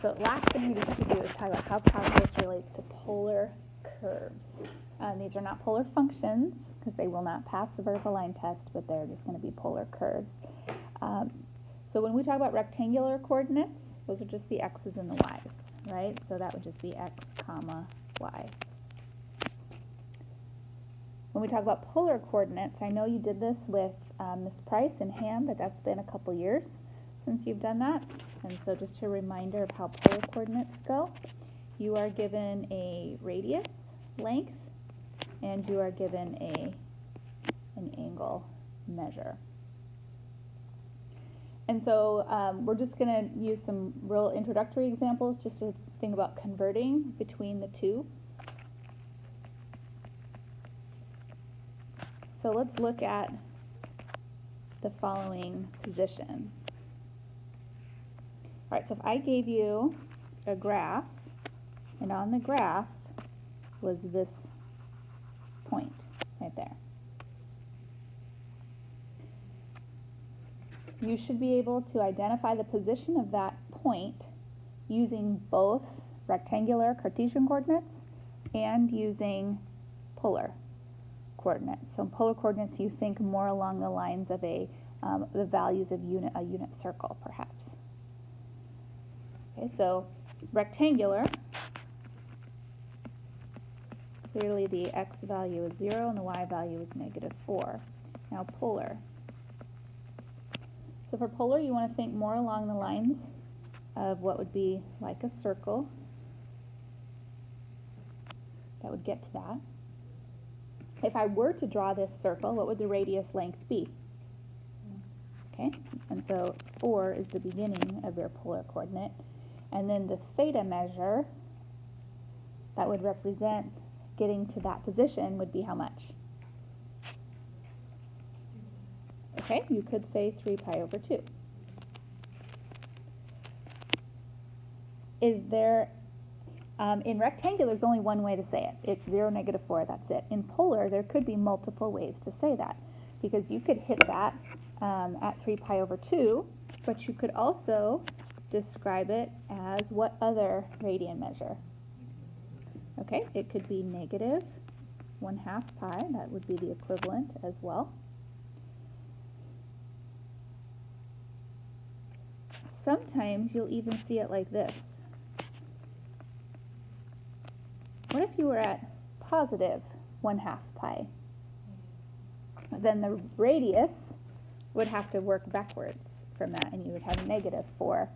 So last thing we just have to do is talk about how calculus relates to polar curves. These are not polar functions because they will not pass the vertical line test, but they're just going to be polar curves. So when we talk about rectangular coordinates, those are just the x's and the y's, right? So that would just be x, comma, y. When we talk about polar coordinates, I know you did this with Ms. Price and Ham, but that's been a couple years since you've done that. And so just a reminder of how polar coordinates go. You are given a radius, length, and you are given an angle measure. And so we're just going to use some real introductory examples just to think about converting between the two. So let's look at the following position. All right, so if I gave you a graph, and on the graph was this point right there. You should be able to identify the position of that point using both rectangular Cartesian coordinates and using polar coordinates. So in polar coordinates, you think more along the lines of the values of a unit circle, perhaps. Okay, so rectangular, clearly the x value is 0 and the y value is -4. Now polar. So for polar, you want to think more along the lines of what would be like a circle. That would get to that. If I were to draw this circle, what would the radius length be? Okay, and so 4 is the beginning of your polar coordinate. And then the theta measure that would represent getting to that position would be how much? Okay, you could say 3 pi over 2. Is there, in rectangular, there's only one way to say it. It's 0, -4, that's it. In polar, there could be multiple ways to say that, because you could hit that at 3 pi over 2, but you could also describe it as what other radian measure? Okay, it could be -1/2 pi, that would be the equivalent as well. Sometimes you'll even see it like this. What if you were at +1/2 pi? Then the radius would have to work backwards from that, and you would have -4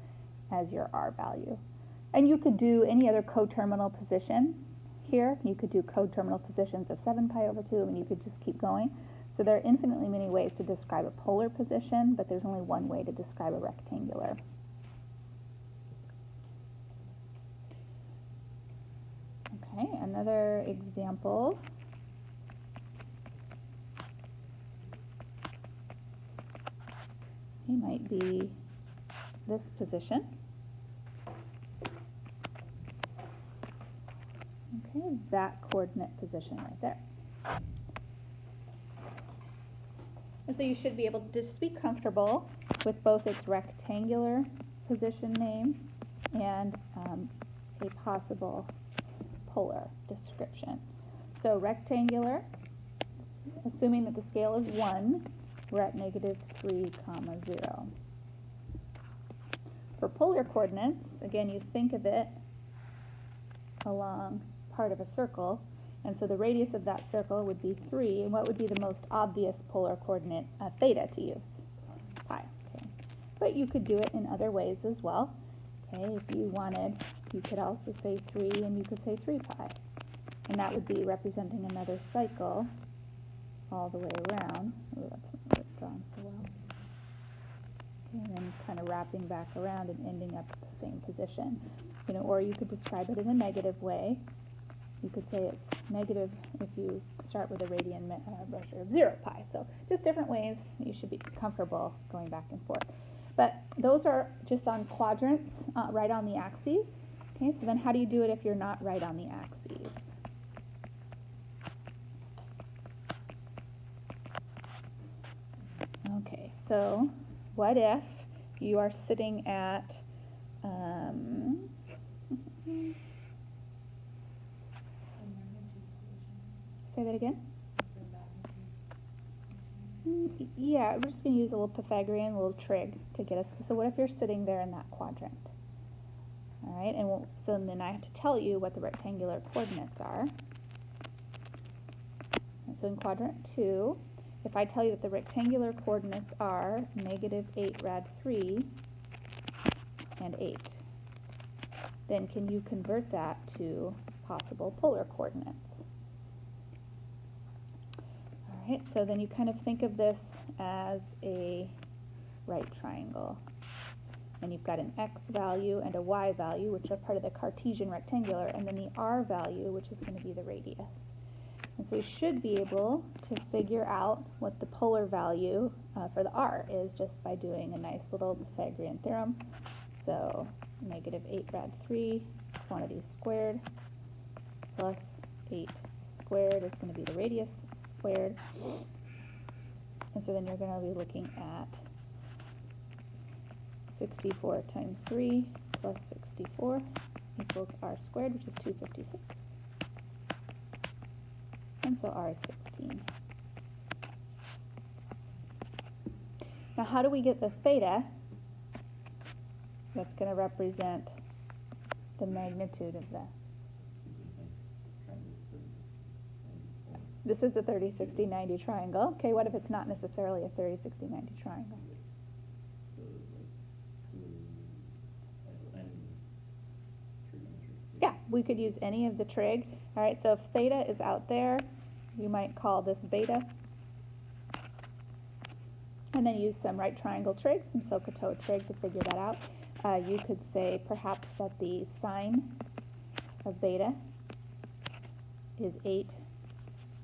as your r value. And you could do any other coterminal position here. You could do coterminal positions of 7 pi over 2, and you could just keep going. So there are infinitely many ways to describe a polar position, but there's only one way to describe a rectangular. Okay, another example. It might be this position. Okay, that coordinate position right there. And so you should be able to just be comfortable with both its rectangular position name and a possible polar description. So rectangular, assuming that the scale is 1, we're at -3, 0. For polar coordinates, again, you think of it along part of a circle, and so the radius of that circle would be 3, and what would be the most obvious polar coordinate theta to use? Pi. Okay. But you could do it in other ways as well. Okay, if you wanted, you could also say 3, and you could say 3 pi, and that would be representing another cycle all the way around. Oh, that's not drawn so well. Okay, and then kind of wrapping back around and ending up at the same position. You know, or you could describe it in a negative way. You could say it's negative if you start with a radian measure of 0 pi. So just different ways you should be comfortable going back and forth. But those are just on quadrants, right on the axes. Okay, so then how do you do it if you're not right on the axes? Okay, so what if you are sitting at again? Yeah, we're just going to use a little Pythagorean, a little trig to get us. So what if you're sitting there in that quadrant? All right, and so then I have to tell you what the rectangular coordinates are. And so in quadrant 2, if I tell you that the rectangular coordinates are -8 rad 3 and 8, then can you convert that to possible polar coordinates? Alright, so then you kind of think of this as a right triangle. And you've got an x value and a y value, which are part of the Cartesian rectangular, and then the r value, which is going to be the radius. And so we should be able to figure out what the polar value for the r is just by doing a nice little Pythagorean theorem. So -8 rad 3 quantity squared plus 8 squared is going to be the radius squared. And so then you're going to be looking at 64 times 3 plus 64 equals r squared, which is 256. And so r is 16. Now how do we get the theta that's going to represent the magnitude of that? This is a 30, 60, 90 triangle. Okay, what if it's not necessarily a 30, 60, 90 triangle? Yeah, we could use any of the trig. All right, so if theta is out there, you might call this beta. And then use some right triangle trig, some SOHCAHTOA trig to figure that out. You could say perhaps that the sine of beta is 8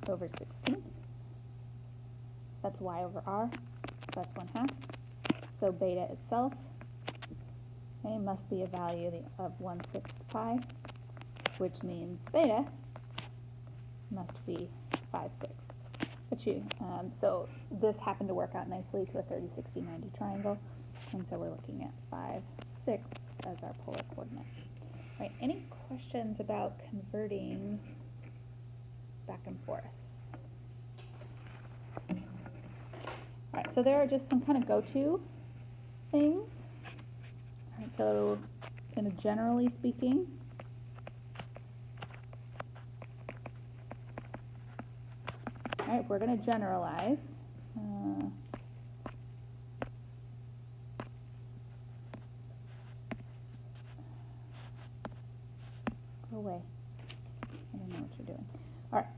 over 16. That's y over r, so that's 1/2. So beta itself must be a value of 1/6 pi, which means theta must be 5/6. So this happened to work out nicely to a 30, 60, 90 triangle, and so we're looking at 5/6 as our polar coordinate. All right, any questions about converting back and forth? All right, so there are just some kind of go-to things. All right, so kind of generally speaking, all right, we're going to generalize. Go away. I don't know what you're doing. All right.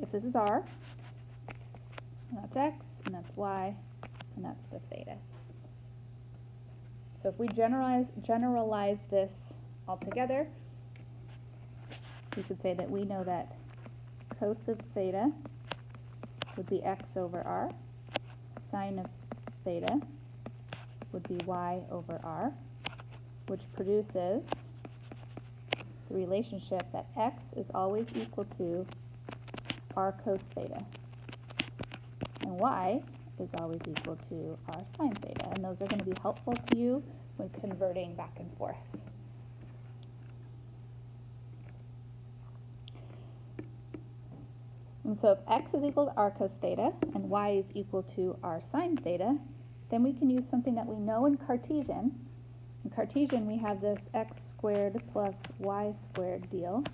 If this is r, and that's x, and that's y, and that's the theta. So if we generalize this altogether, we could say that we know that cos of theta would be x over r, sine of theta would be y over r, which produces the relationship that x is always equal to r cos theta, and y is always equal to r sine theta, and those are going to be helpful to you when converting back and forth. And so if x is equal to r cos theta and y is equal to r sine theta, then we can use something that we know in Cartesian. In Cartesian, we have this x squared plus y squared deal.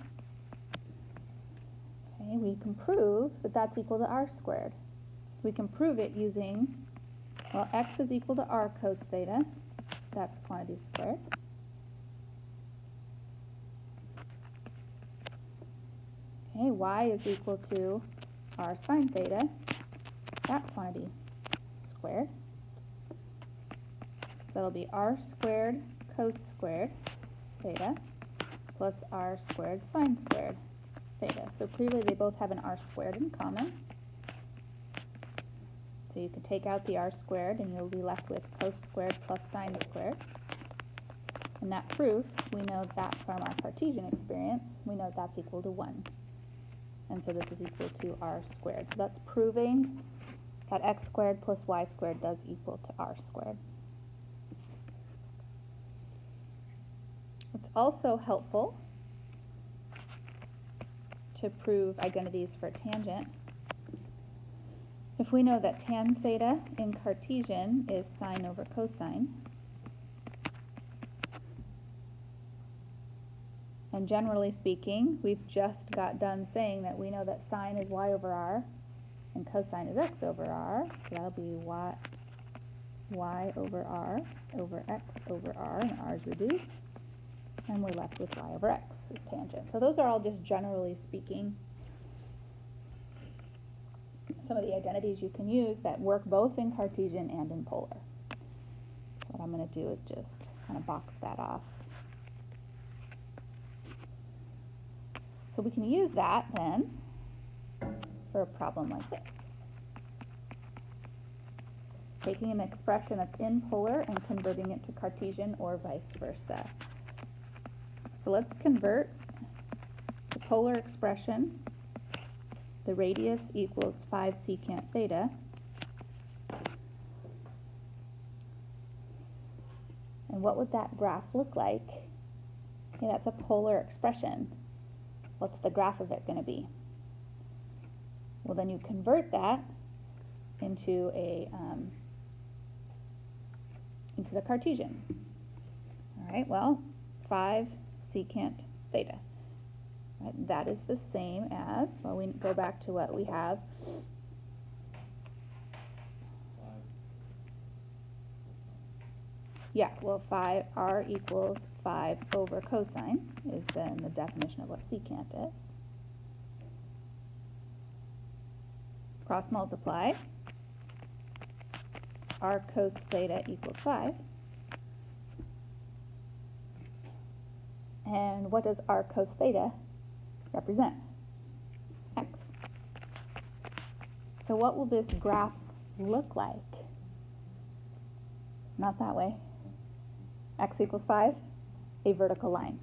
Okay, we can prove that that's equal to r squared. We can prove it using, well, x is equal to r cos theta, that's quantity squared. Okay, y is equal to r sine theta, that quantity squared. That'll be r squared cos squared theta plus r squared sine squared theta. So clearly they both have an r squared in common. So you can take out the r squared and you'll be left with cos squared plus sine squared. And that proof, we know that from our Cartesian experience, we know that's equal to 1. And so this is equal to r squared. So that's proving that x squared plus y squared does equal to r squared. It's also helpful to prove identities for a tangent. If we know that tan theta in Cartesian is sine over cosine, and generally speaking, we've just got done saying that we know that sine is y over r and cosine is x over r, so that'll be y over r over x over r, and r is reduced, and we're left with y over x as tangent. So those are all just generally speaking some of the identities you can use that work both in Cartesian and in polar. So what I'm going to do is just kind of box that off. So we can use that then for a problem like this. Taking an expression that's in polar and converting it to Cartesian or vice versa. So let's convert the polar expression, the radius equals 5 secant theta, and what would that graph look like? Okay, that's a polar expression. What's the graph of it going to be? Well, then you convert that into the Cartesian. All right, well, 5 secant theta. Right, that is the same as, well, we go back to what we have. Yeah, well, r equals 5 over cosine is then the definition of what secant is. Cross multiply, r cos theta equals 5. And what does r cos theta represent? X. So what will this graph look like? Not that way. X equals 5, a vertical line.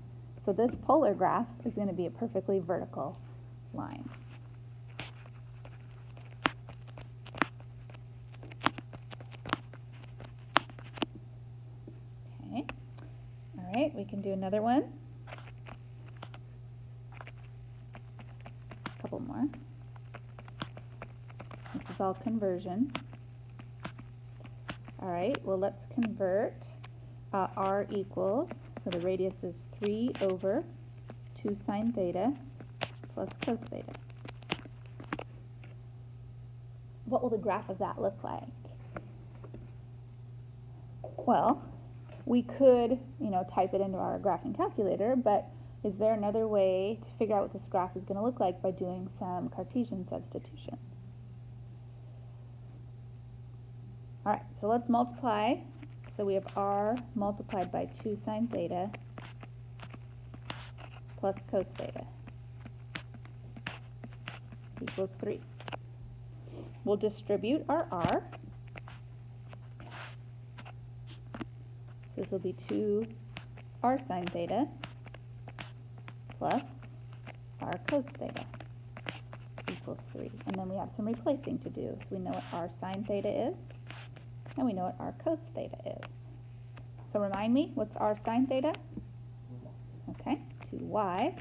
So this polar graph is going to be a perfectly vertical line. Okay. All right, we can do another one. A couple more. This is all conversion. All right, well, let's convert r equals, so the radius is 3 over 2 sine theta plus cos theta. What will the graph of that look like? Well, we could, type it into our graphing calculator, but is there another way to figure out what this graph is going to look like by doing some Cartesian substitutions? All right, so let's multiply. So we have r multiplied by 2 sine theta plus cos theta equals 3. We'll distribute our r. So this will be 2 r sine theta plus r cos theta equals 3. And then we have some replacing to do. So we know what r sine theta is, and we know what r cos theta is. So remind me, what's r sine theta? Okay, 2y.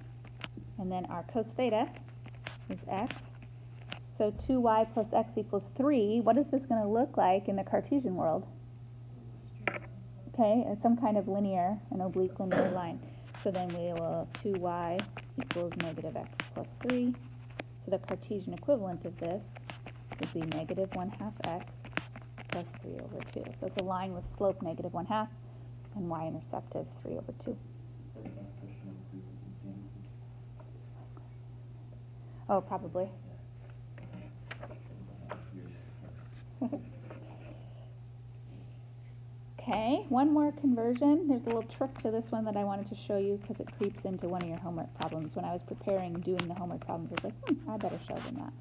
And then r cos theta is x. So 2y plus x equals 3. What is this going to look like in the Cartesian world? Okay, it's some kind of linear, an oblique linear line. So then we will 2y equals negative x plus 3. So the Cartesian equivalent of this would be negative 1/2 x plus 3 over 2. So it's a line with slope negative 1/2 and y-intercept of 3 over 2. Oh, probably. Okay, one more conversion. There's a little trick to this one that I wanted to show you because it creeps into one of your homework problems. When I was preparing doing the homework problems, I was like, I better show them that.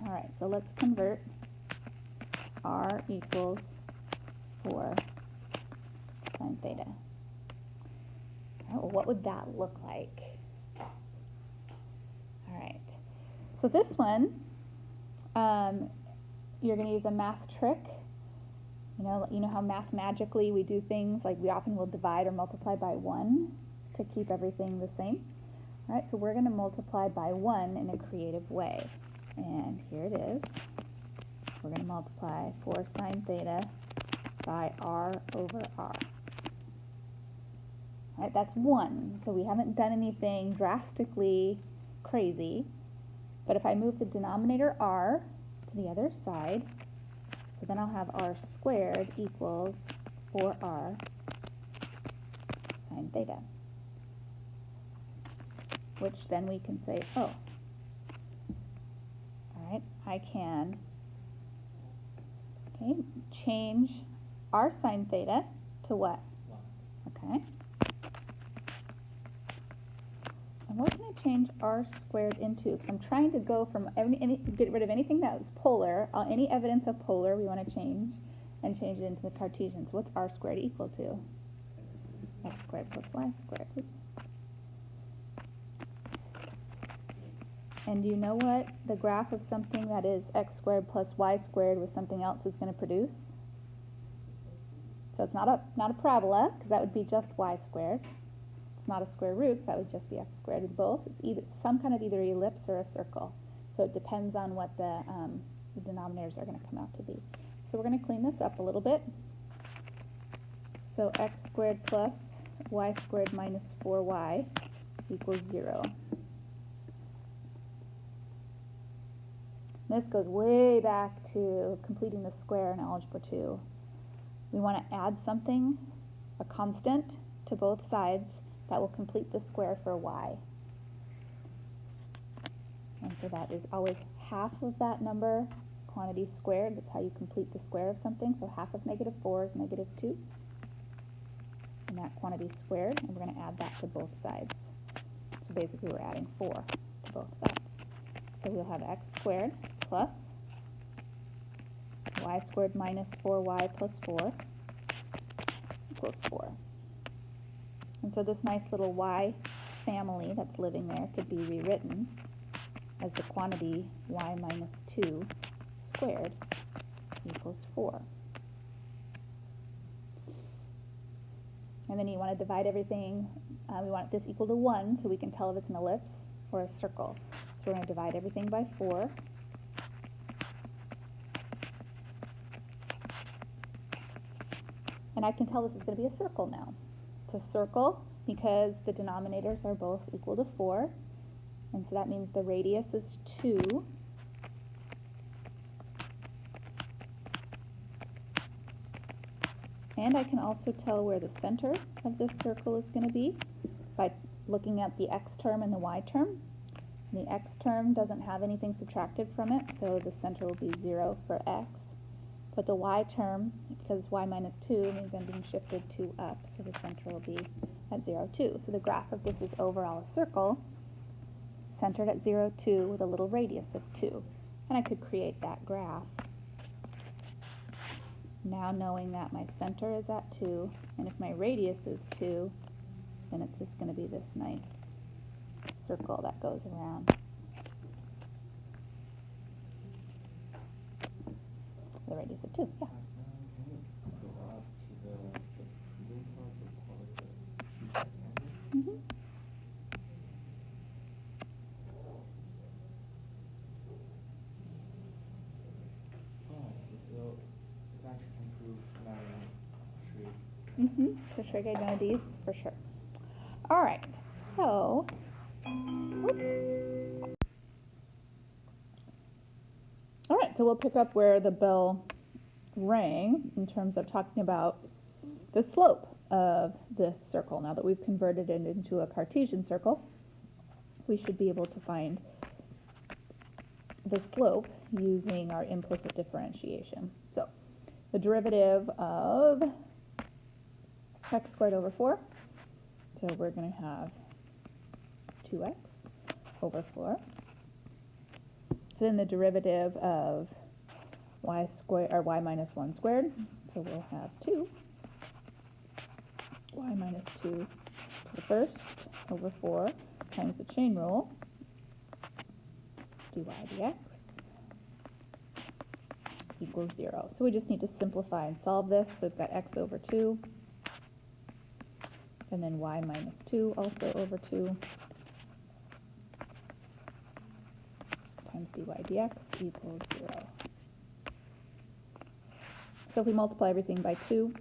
All right, so let's convert r equals 4 sine theta. All right, well, what would that look like? All right, so this one, you're going to use a math trick. You know how mathematically we do things, like we often will divide or multiply by 1 to keep everything the same. All right, so we're going to multiply by 1 in a creative way. And here it is. We're going to multiply 4 sine theta by r over r. All right, that's 1. So we haven't done anything drastically crazy. But if I move the denominator r to the other side, so then I'll have r squared equals 4r sine theta. Which then we can say, oh, all right, I can change r sine theta to what? Okay. And what can I change r squared into? Because I'm trying to go from get rid of anything that was polar, any evidence of polar we want to change, and change it into the Cartesian. So what's r squared equal to? X squared plus y squared. Oops. And do you know what the graph of something that is x squared plus y squared with something else is going to produce? So it's not a parabola, because that would be just y squared. It's not a square root, so that would just be x squared with both. It's some kind of either ellipse or a circle. So it depends on what the denominators are going to come out to be. So we're going to clean this up a little bit. So x squared plus y squared minus 4y equals 0. This goes way back to completing the square in Algebra 2. We want to add something, a constant, to both sides that will complete the square for y. And so that is always half of that number, quantity squared. That's how you complete the square of something. So half of -4 is -2. And that quantity squared, and we're going to add that to both sides. So basically we're adding 4 to both sides. So we'll have x squared plus y squared minus 4y plus 4 equals 4. And so this nice little y family that's living there could be rewritten as the quantity y minus 2 squared equals 4. And then you want to divide everything, we want this equal to 1 so we can tell if it's an ellipse or a circle. So we're going to divide everything by 4. And I can tell this is going to be a circle now. It's a circle because the denominators are both equal to 4. And so that means the radius is 2. And I can also tell where the center of this circle is going to be by looking at the x term and the y term. The x term doesn't have anything subtracted from it, so the center will be 0 for x. But the y term, because it's y minus 2, means I'm being shifted 2 up, so the center will be at 0, 2. So the graph of this is overall a circle, centered at 0, 2, with a little radius of 2. And I could create that graph. Now knowing that my center is at 2, and if my radius is 2, then it's just going to be this nice circle that goes around. The radius of 2, yeah. Mm-hmm. So it's actually improved For sure, get one of these, for sure. All right, so all right, so we'll pick up where the bell rang in terms of talking about the slope of this circle. Now that we've converted it into a Cartesian circle, we should be able to find the slope using our implicit differentiation. So the derivative of x squared over 4, so we're going to have 2x over 4. Then the derivative of y squared, or y minus 1 squared, so we'll have 2 y minus 2 to the first over 4 times the chain rule, dy dx equals 0. So we just need to simplify and solve this. So we've got x over 2, and then y minus 2 also over 2, dy dx equals 0. So if we multiply everything by 2,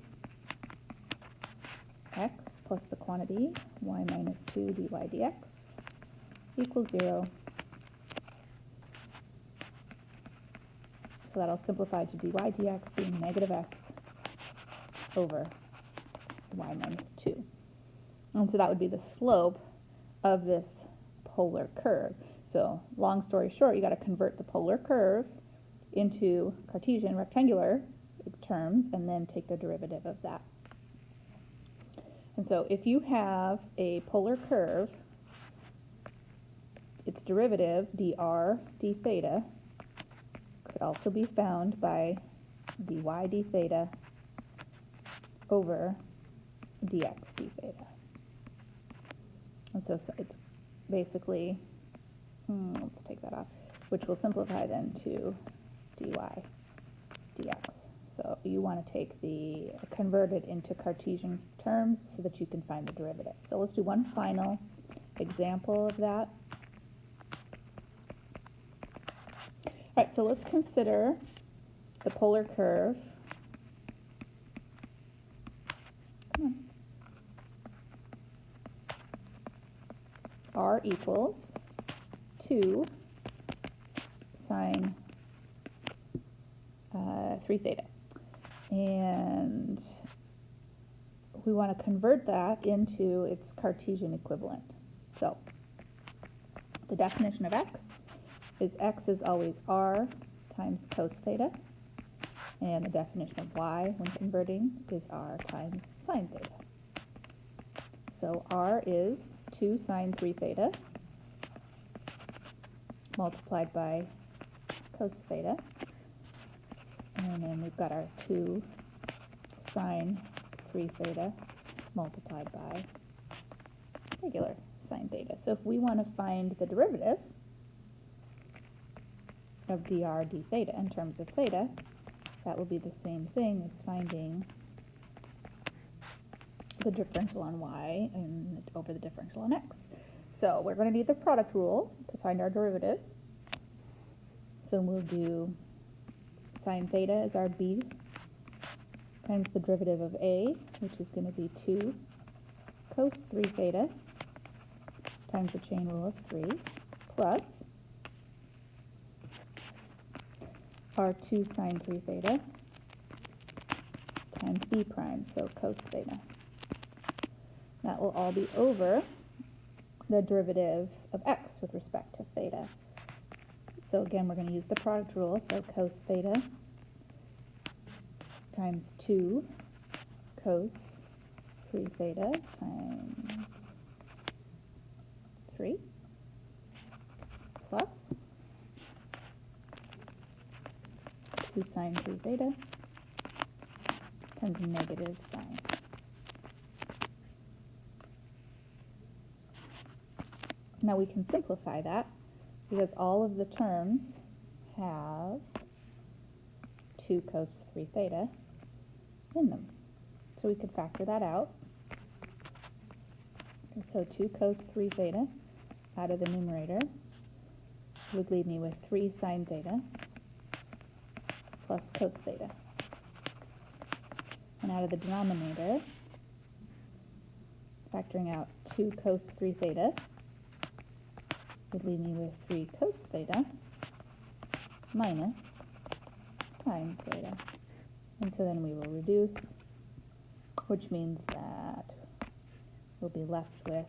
x plus the quantity y minus 2 dy dx equals 0. So that'll simplify to dy dx being negative x over y minus 2. And so that would be the slope of this polar curve. So long story short, you got to convert the polar curve into Cartesian rectangular terms and then take the derivative of that. And so if you have a polar curve, its derivative, dr d theta, could also be found by dy d theta over dx d theta. And so it's basically, let's take that off, which will simplify then to dy dx. So you want to convert it into Cartesian terms so that you can find the derivative. So let's do one final example of that. All right, so let's consider the polar curve. R equals 2 sine 3 theta. And we want to convert that into its Cartesian equivalent. So the definition of x is always r times cos theta, and the definition of y when converting is r times sine theta. So r is 2 sine 3 theta multiplied by cos theta, and then we've got our 2 sine 3 theta multiplied by regular sine theta. So if we want to find the derivative of dr d theta in terms of theta, that will be the same thing as finding the differential on y and over the differential on x. So we're going to need the product rule to find our derivative. So we'll do sine theta as our b times the derivative of a, which is going to be 2 cos 3 theta times the chain rule of 3 plus our 2 sine 3 theta times b prime, so cos theta. That will all be over the derivative of x with respect to theta. So again, we're going to use the product rule, so cos theta times 2 cos 3 theta times 3 plus 2 sine 3 theta times negative sine. Now we can simplify that because all of the terms have 2 cos 3 theta in them. So we could factor that out. So 2 cos 3 theta out of the numerator would leave me with 3 sine theta plus cos theta. And out of the denominator, factoring out 2 cos 3 theta would leave me with 3 cos theta minus sine theta. And so then we will reduce, which means that we'll be left with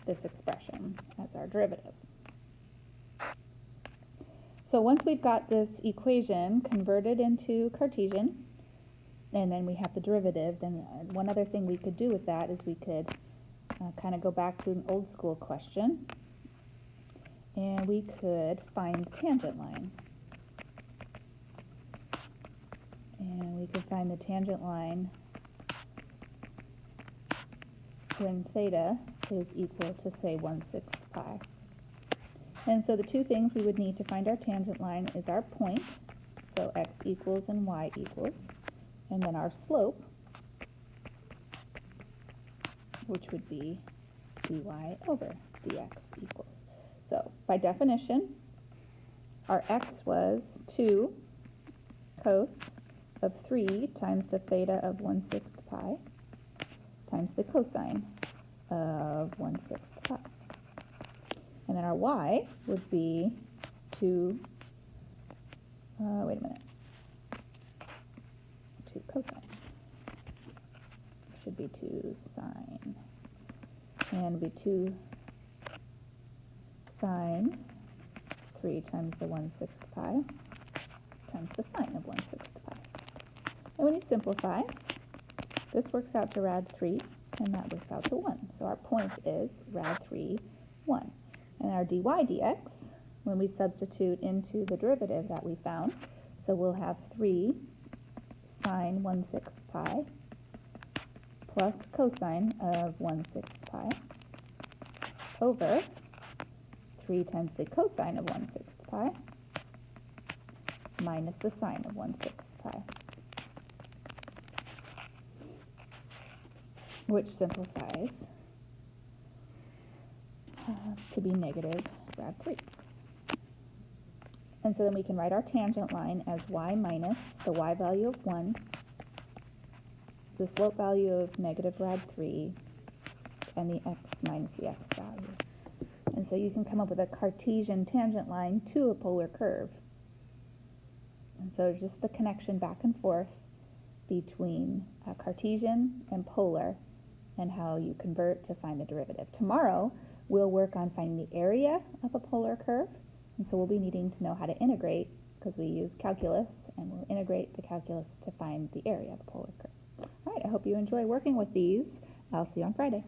this expression as our derivative. So once we've got this equation converted into Cartesian, and then we have the derivative, then one other thing we could do with that is we could kind of go back to an old school question, and we could find tangent line. And we could find the tangent line when theta is equal to, say, 1/6 pi. And so the two things we would need to find our tangent line is our point, so x equals and y equals, and then our slope, which would be dy over dx equals. So by definition, our x was 2 cos of 3 times the theta of 1/6 pi times the cosine of 1/6 pi. And then our y would be 2, wait a minute, 2 cosine. Should be 2 sine. And be 2 sine 3 times the 1/6 pi times the sine of 1/6 pi. And when you simplify, this works out to rad 3, and that works out to 1. So our point is rad 3, 1. And our dy dx, when we substitute into the derivative that we found, so we'll have 3 sine 1/6 pi plus cosine of 1/6 pi over 3 times the cosine of 1/6 pi minus the sine of 1/6 pi, which simplifies to be negative rad 3. And so then we can write our tangent line as y minus the y value of 1, the slope value of negative rad 3, and the x minus the x value. And so you can come up with a Cartesian tangent line to a polar curve. And so just the connection back and forth between Cartesian and polar and how you convert to find the derivative. Tomorrow, we'll work on finding the area of a polar curve. And so we'll be needing to know how to integrate, because we use calculus, and we'll integrate the calculus to find the area of a polar curve. All right, I hope you enjoy working with these. I'll see you on Friday.